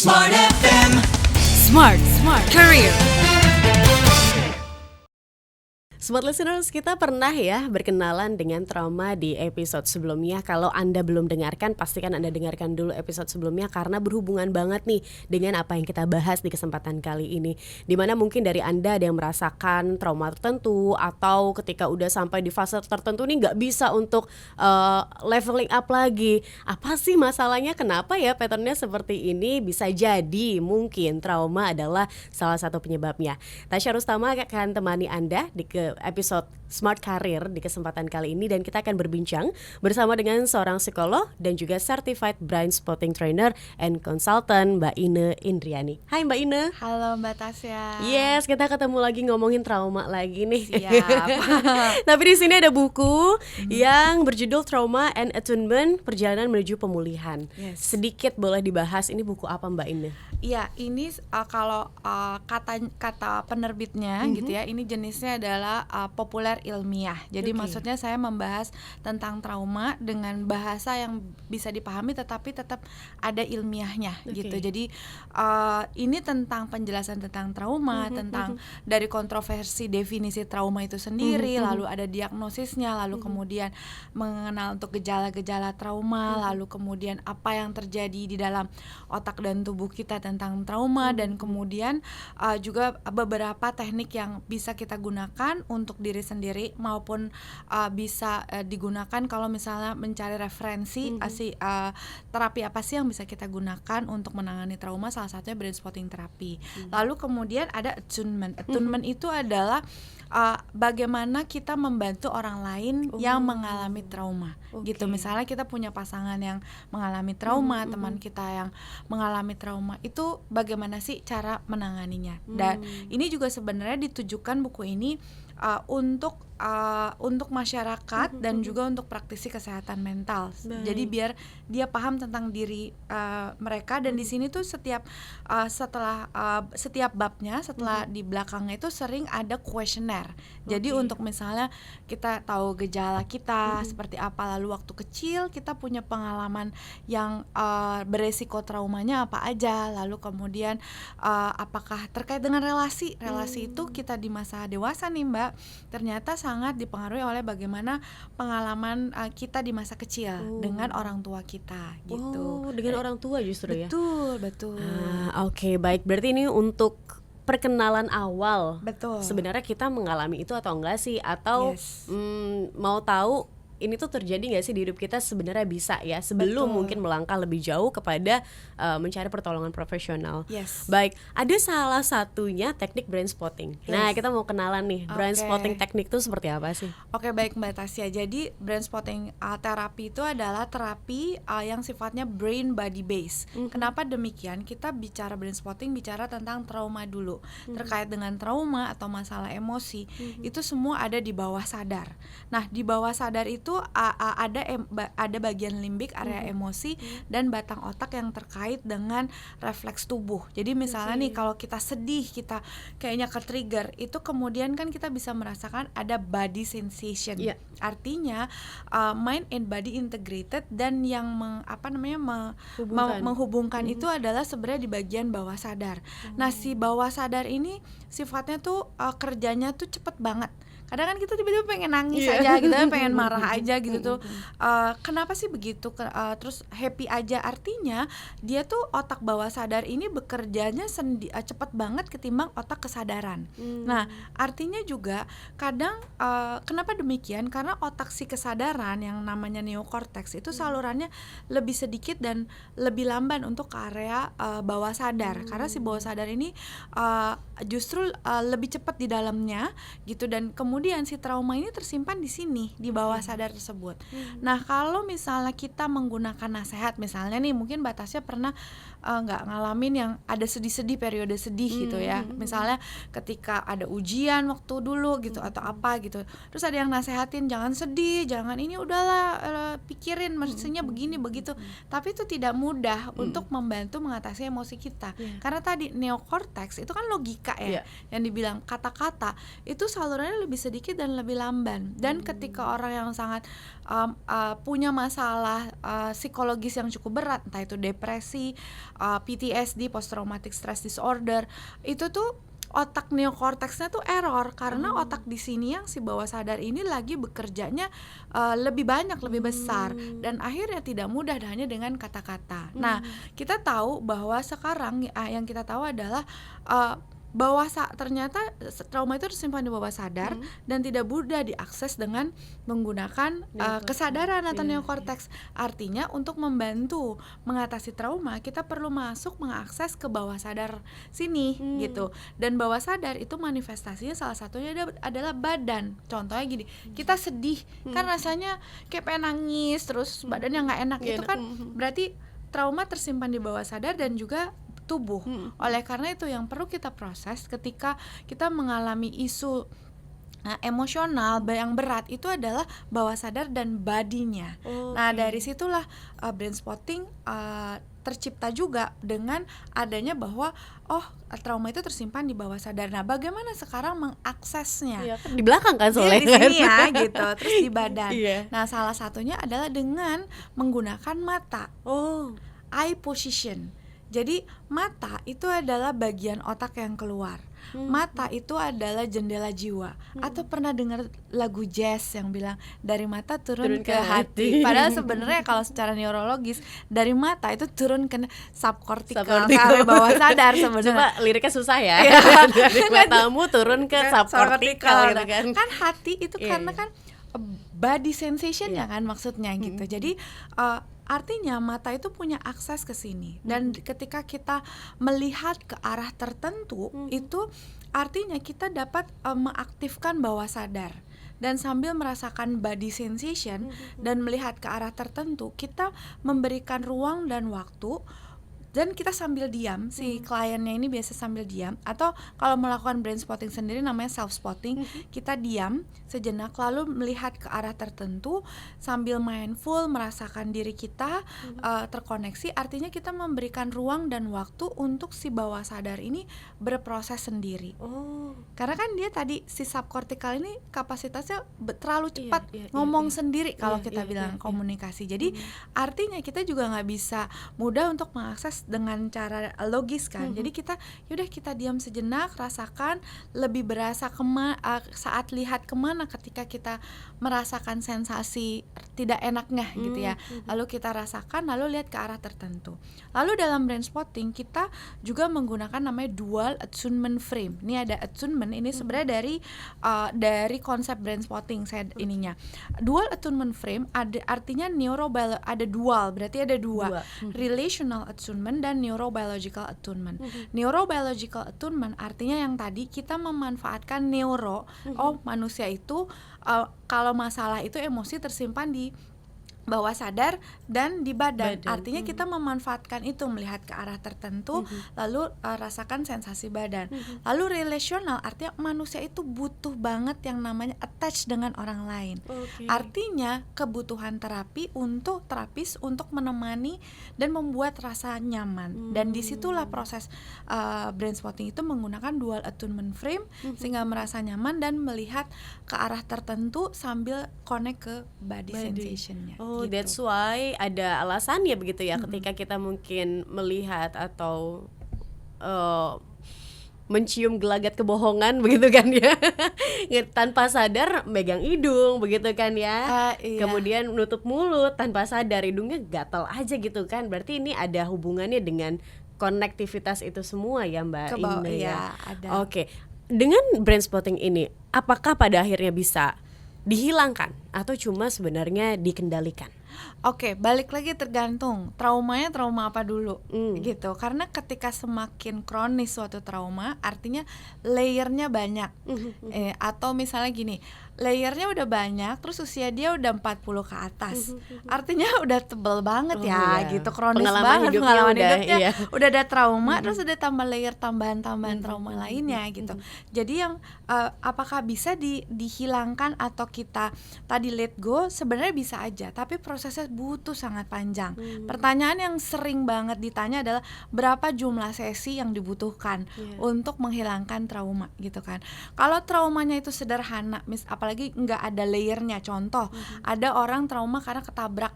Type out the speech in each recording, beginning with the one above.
Smart FM. Smart Career. Smart listeners, kita pernah ya berkenalan dengan trauma di episode sebelumnya. Kalau Anda belum dengarkan, pastikan Anda dengarkan dulu episode sebelumnya karena berhubungan banget nih dengan apa yang kita bahas di kesempatan kali ini. Dimana mungkin dari Anda ada yang merasakan trauma tertentu atau ketika udah sampai di fase tertentu nih gak bisa untuk leveling up lagi. Apa sih masalahnya? Kenapa ya patternnya seperti ini? Bisa jadi mungkin trauma adalah salah satu penyebabnya. Tasya Rustama akan temani Anda di episode Smart Career di kesempatan kali ini, dan kita akan berbincang bersama dengan seorang psikolog dan juga Certified Brain Spotting Trainer and Consultant, Mbak Ine Indriani. Hai Mbak Ine. Halo Mbak Tasya. Yes, kita ketemu lagi ngomongin trauma lagi nih. Siap. Tapi di sini ada buku yang berjudul Trauma and Attunement: Perjalanan Menuju Pemulihan. Yes. Sedikit boleh dibahas, ini buku apa Mbak Ine? Iya, ini kalau kata penerbitnya gitu ya, ini jenisnya adalah populer ilmiah. Jadi maksudnya saya membahas tentang trauma dengan bahasa yang bisa dipahami tetapi tetap ada ilmiahnya gitu. Jadi ini tentang penjelasan tentang trauma, tentang dari kontroversi definisi trauma itu sendiri, lalu ada diagnosisnya, lalu kemudian mengenal untuk gejala-gejala trauma, lalu kemudian apa yang terjadi di dalam otak dan tubuh kita tentang trauma, dan kemudian juga beberapa teknik yang bisa kita gunakan untuk diri sendiri maupun bisa digunakan kalau misalnya mencari referensi terapi apa sih yang bisa kita gunakan untuk menangani trauma, salah satunya brain spotting terapi. Lalu kemudian ada attunement. Attunement itu adalah bagaimana kita membantu orang lain yang mengalami trauma gitu. Misalnya kita punya pasangan yang mengalami trauma, teman kita yang mengalami trauma, itu bagaimana sih cara menanganinya. Dan ini juga sebenarnya ditujukan buku ini untuk masyarakat dan juga untuk praktisi kesehatan mental. Jadi biar dia paham tentang diri mereka, dan di sini tuh setiap babnya, setelah di belakangnya itu sering ada kuesioner. Jadi untuk misalnya kita tahu gejala kita seperti apa, lalu waktu kecil kita punya pengalaman yang beresiko traumanya apa aja, lalu kemudian apakah terkait dengan relasi itu kita di masa dewasa nih Mbak, ternyata sangat dipengaruhi oleh bagaimana pengalaman kita di masa kecil dengan orang tua kita gitu. Dengan orang tua justru ya? Betul. Oke, baik. Berarti ini untuk perkenalan awal. Betul. Sebenarnya kita mengalami itu atau enggak sih? Atau mau tahu ini tuh terjadi nggak sih di hidup kita, sebenarnya bisa ya, sebelum mungkin melangkah lebih jauh kepada mencari pertolongan profesional. Baik, ada salah satunya teknik brain spotting. Nah, kita mau kenalan nih, brain spotting teknik itu seperti apa sih? Oke, baik Mbak Tasya. Jadi brain spotting terapi itu adalah terapi yang sifatnya brain body base. Kenapa demikian? Kita bicara brain spotting, bicara tentang trauma dulu. Terkait dengan trauma atau masalah emosi, itu semua ada di bawah sadar. Nah, di bawah sadar itu ada bagian limbik, area emosi, dan batang otak yang terkait dengan refleks tubuh. Jadi misalnya nih, kalau kita sedih, kita kayaknya ke-trigger, itu kemudian kan kita bisa merasakan ada body sensation. Artinya mind and body integrated, dan yang menghubungkan itu adalah sebenarnya di bagian bawah sadar. Nah, si bawah sadar ini sifatnya tuh kerjanya tuh cepet banget. Kadang kan kita tiba-tiba pengen nangis aja gitu, pengen marah aja gitu tuh. Kenapa sih begitu? Terus happy aja. Artinya dia tuh otak bawah sadar ini bekerjanya cepat banget ketimbang otak kesadaran. Nah, artinya juga kadang kenapa demikian? Karena otak si kesadaran yang namanya neokorteks itu salurannya lebih sedikit dan lebih lamban untuk ke area bawah sadar. Karena si bawah sadar ini justru lebih cepat di dalamnya gitu, dan kemudian si trauma ini tersimpan di sini, di bawah sadar tersebut. Nah, kalau misalnya kita menggunakan nasihat, misalnya nih mungkin Mbak Tasya pernah nggak ngalamin yang ada sedih-sedih, periode sedih gitu ya, misalnya ketika ada ujian waktu dulu gitu atau apa gitu, terus ada yang nasehatin jangan sedih, jangan ini, udahlah pikirin mestinya begini begitu, tapi itu tidak mudah untuk membantu mengatasi emosi kita, karena tadi neokorteks itu kan logika ya, yang dibilang kata-kata itu salurannya lebih sedikit dan lebih lamban, dan ketika orang yang sangat punya masalah psikologis yang cukup berat, entah itu depresi, PTSD, post traumatic stress disorder, itu tuh otak neokorteksnya tuh error karena otak di sini yang si bawah sadar ini lagi bekerjanya lebih banyak, lebih besar, dan akhirnya tidak mudah hanya dengan kata-kata. Nah, kita tahu bahwa sekarang yang kita tahu adalah ternyata trauma itu tersimpan di bawah sadar dan tidak mudah diakses dengan menggunakan kesadaran atau neokorteks. Artinya untuk membantu mengatasi trauma, kita perlu masuk mengakses ke bawah sadar sini gitu. Dan bawah sadar itu manifestasinya salah satunya adalah badan. Contohnya gini, kita sedih kan rasanya kayak pengen nangis, terus badannya nggak enak, itu kan berarti trauma tersimpan di bawah sadar dan juga tubuh. Oleh karena itu yang perlu kita proses ketika kita mengalami isu emosional yang berat itu adalah bawah sadar dan badinya. Nah, dari situlah brain spotting tercipta juga dengan adanya bahwa trauma itu tersimpan di bawah sadar. Nah, bagaimana sekarang mengaksesnya? Iya, kan di belakang kan soalnya di sini ya gitu, terus di badan. Nah, salah satunya adalah dengan menggunakan mata. Eye position. Jadi mata itu adalah bagian otak yang keluar. Mata itu adalah jendela jiwa. Atau pernah dengar lagu jazz yang bilang dari mata turun ke hati. Padahal sebenarnya kalau secara neurologis dari mata itu turun ke subcortical ke bawah sadar sebenarnya. Coba liriknya susah ya. Dari matamu turun ke subcortical gitu kan. Kan hati itu karena kan body sensation ya kan maksudnya gitu. Jadi artinya mata itu punya akses ke sini, dan ketika kita melihat ke arah tertentu itu artinya kita dapat mengaktifkan bawah sadar, dan sambil merasakan body sensation dan melihat ke arah tertentu kita memberikan ruang dan waktu. Dan kita sambil diam, si kliennya ini biasa sambil diam, atau kalau melakukan brain spotting sendiri namanya self spotting, kita diam sejenak lalu melihat ke arah tertentu sambil mindful merasakan diri kita terkoneksi. Artinya kita memberikan ruang dan waktu untuk si bawah sadar ini berproses sendiri. Karena kan dia tadi si subcortical ini kapasitasnya terlalu cepat ngomong sendiri kalau kita bilang komunikasi. Jadi artinya kita juga nggak bisa mudah untuk mengakses dengan cara logis kan. Jadi kita yaudah kita diam sejenak, rasakan, lebih berasa saat lihat kemana ketika kita merasakan sensasi tidak enaknya gitu ya. Lalu kita rasakan, lalu lihat ke arah tertentu. Lalu dalam brain spotting kita juga menggunakan namanya dual attunement frame. Ini ada attunement, ini sebenarnya dari konsep brain spotting saya ininya. Dual attunement frame artinya ada dual, berarti ada dua. Relational attunement dan neurobiological attunement. Neurobiological attunement artinya yang tadi kita memanfaatkan manusia itu kalau masalah itu emosi tersimpan di bawah sadar dan di badan. Artinya kita memanfaatkan itu, melihat ke arah tertentu lalu rasakan sensasi badan. Lalu relational artinya manusia itu butuh banget yang namanya attach dengan orang lain. Artinya kebutuhan terapis untuk menemani dan membuat rasa nyaman. Dan disitulah proses brain spotting itu menggunakan dual attunement frame sehingga merasa nyaman dan melihat ke arah tertentu sambil connect ke body sensation-nya. Gitu. That's why ada alasannya begitu ya, ketika kita mungkin melihat atau mencium gelagat kebohongan begitu kan ya, tanpa sadar megang hidung begitu kan ya, kemudian menutup mulut tanpa sadar, hidungnya gatal aja gitu kan, berarti ini ada hubungannya dengan konektivitas itu semua ya Mbak Ine ya. Ada. Oke, dengan brain spotting ini apakah pada akhirnya bisa dihilangkan atau cuma sebenarnya dikendalikan? Oke, balik lagi tergantung traumanya trauma apa dulu gitu. Karena ketika semakin kronis suatu trauma, artinya layernya banyak. Atau misalnya gini, layernya udah banyak, terus usia dia udah 40 ke atas. Artinya udah tebel banget gitu, kronis banget pengalaman hidupnya. Udah ada trauma, terus udah tambah layer tambahan trauma lainnya gitu. Jadi yang apakah bisa dihilangkan atau kita tadi let go? Sebenarnya bisa aja, tapi prosesnya butuh sangat panjang. Pertanyaan yang sering banget ditanya adalah berapa jumlah sesi yang dibutuhkan untuk menghilangkan trauma gitu kan. Kalau traumanya itu sederhana, apalagi nggak ada layernya, contoh ada orang trauma karena ketabrak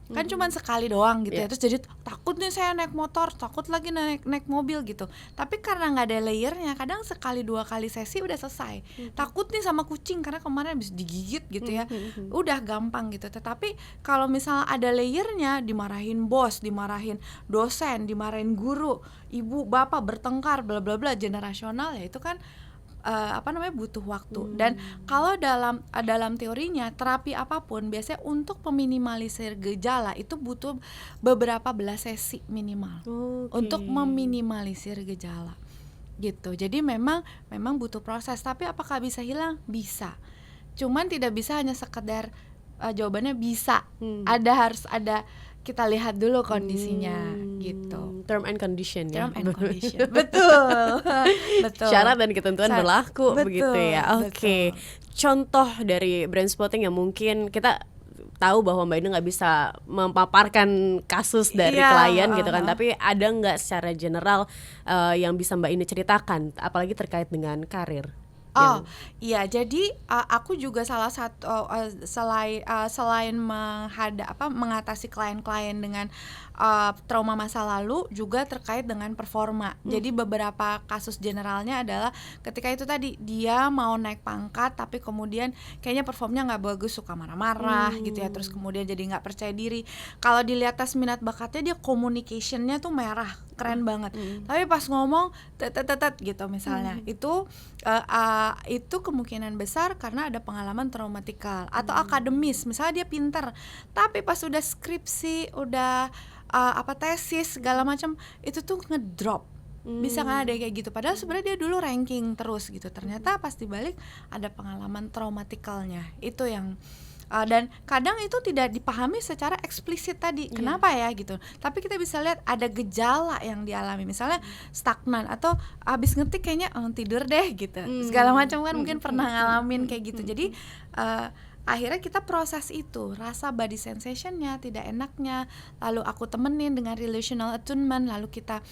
kan cuman sekali doang gitu ya, terus jadi takut nih saya naik motor, takut lagi naik mobil gitu. Tapi karena nggak ada layernya, kadang sekali 2 kali sesi udah selesai. Takut nih sama kucing karena kemarin habis digigit gitu ya, udah gampang gitu. Tetapi kalau misalnya ada layernya, dimarahin bos, dimarahin dosen, dimarahin guru, ibu bapak bertengkar bla bla bla, generasional ya, itu kan butuh waktu. Dan kalau dalam teorinya terapi apapun biasanya untuk meminimalisir gejala itu butuh beberapa belas sesi minimal untuk meminimalisir gejala gitu. Jadi memang butuh proses. Tapi apakah bisa hilang? Bisa. Cuman tidak bisa hanya sekedar jawabannya bisa. Harus ada, kita lihat dulu kondisinya gitu. Term and condition ya. Term and condition. Betul. Betul. Syarat dan ketentuan berlaku. Betul, begitu ya. Oke. Contoh dari brain spotting yang mungkin kita tahu bahwa Mbak Ina nggak bisa memaparkan kasus dari klien gitu kan, tapi ada nggak secara general yang bisa Mbak Ina ceritakan, apalagi terkait dengan karir? Iya, jadi aku juga salah satu selain mengatasi klien-klien dengan trauma masa lalu, juga terkait dengan performa. Jadi beberapa kasus generalnya adalah ketika itu tadi dia mau naik pangkat tapi kemudian kayaknya performnya nggak bagus, suka marah-marah gitu ya, terus kemudian jadi nggak percaya diri. Kalau dilihat tes minat bakatnya, dia communication-nya tuh merah, keren banget. Tapi pas ngomong tetet gitu misalnya, itu kemungkinan besar karena ada pengalaman traumatikal atau akademis. Misalnya dia pinter, tapi pas udah skripsi, udah tesis segala macam, itu tuh ngedrop. Bisa kan ada kayak gitu, padahal sebenarnya dia dulu ranking terus gitu, ternyata pas dibalik ada pengalaman traumatikalnya. Itu yang dan kadang itu tidak dipahami secara eksplisit tadi, kenapa ya gitu. Tapi kita bisa lihat ada gejala yang dialami, misalnya stagnan atau abis ngetik kayaknya tidur deh gitu, segala macam kan, mungkin pernah ngalamin kayak gitu. Jadi akhirnya kita proses itu, rasa body sensation-nya, tidak enaknya, lalu aku temenin dengan relational attunement, lalu kita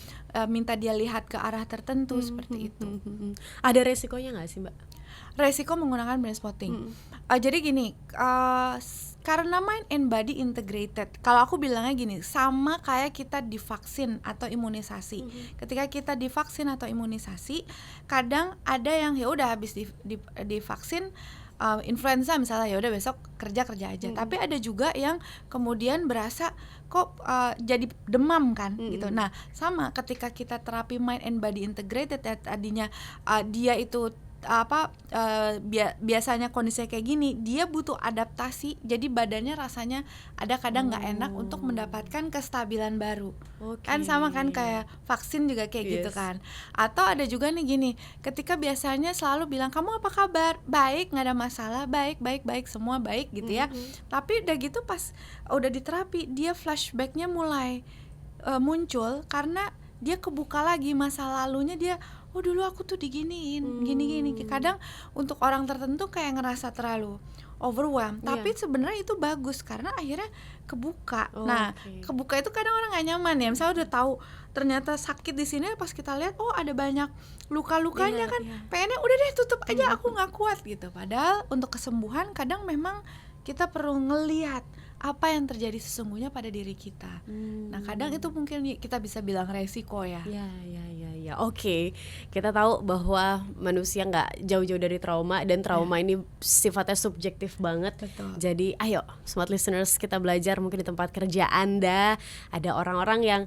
minta dia lihat ke arah tertentu, seperti itu. Ada resikonya nggak sih Mbak? Resiko menggunakan brain spotting. Jadi gini, karena mind and body integrated, kalau aku bilangnya gini, sama kayak kita divaksin atau imunisasi. Ketika kita divaksin atau imunisasi, kadang ada yang ya udah habis divaksin influenza misalnya, ya udah besok kerja aja. Tapi ada juga yang kemudian berasa kok jadi demam kan gitu. Nah, sama ketika kita terapi mind and body integrated ya, tadinya dia itu biasanya kondisinya kayak gini, dia butuh adaptasi, jadi badannya rasanya ada kadang nggak enak untuk mendapatkan kestabilan baru. Kan sama kan kayak vaksin juga kayak gitu kan. Atau ada juga nih gini, ketika biasanya selalu bilang kamu apa kabar, baik, nggak ada masalah, baik semua baik gitu ya. Tapi udah gitu pas udah diterapi, dia flashbacknya mulai muncul karena dia kebuka lagi masa lalunya, dia dulu aku tuh diginiin, gini. Kadang untuk orang tertentu kayak ngerasa terlalu overwhelmed, tapi sebenarnya itu bagus karena akhirnya kebuka. Kebuka itu kadang orang nggak nyaman ya, misalnya udah tahu ternyata sakit di sini, pas kita lihat ada banyak luka-lukanya kan, pengennya udah deh tutup aja, aku nggak kuat gitu. Padahal untuk kesembuhan kadang memang kita perlu ngelihat apa yang terjadi sesungguhnya pada diri kita. Nah, kadang itu mungkin kita bisa bilang resiko ya. Ya. Oke. Kita tahu bahwa manusia nggak jauh-jauh dari trauma, dan trauma ini sifatnya subjektif banget. Betul. Jadi ayo smart listeners, kita belajar. Mungkin di tempat kerja Anda ada orang-orang yang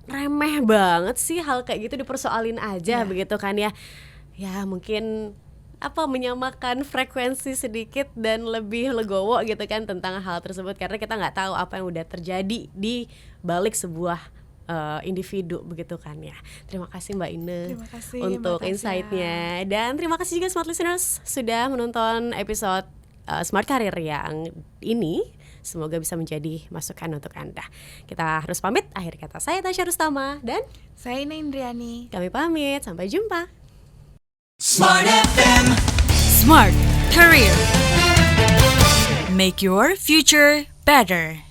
remeh banget sih hal kayak gitu, dipersoalin aja begitu kan ya. Ya mungkin menyamakan frekuensi sedikit dan lebih legowo gitu kan tentang hal tersebut, karena kita nggak tahu apa yang udah terjadi di balik sebuah individu begitu kan ya. Terima kasih Mbak Ina untuk insight-nya, dan terima kasih juga smart listeners sudah menonton episode Smart Career yang ini. Semoga bisa menjadi masukan untuk Anda. Kita harus pamit. Akhir kata, saya Tasya Rustama dan saya Ina Indriani. Kami pamit, sampai jumpa. Smart FM. Smart Career. Make your future better.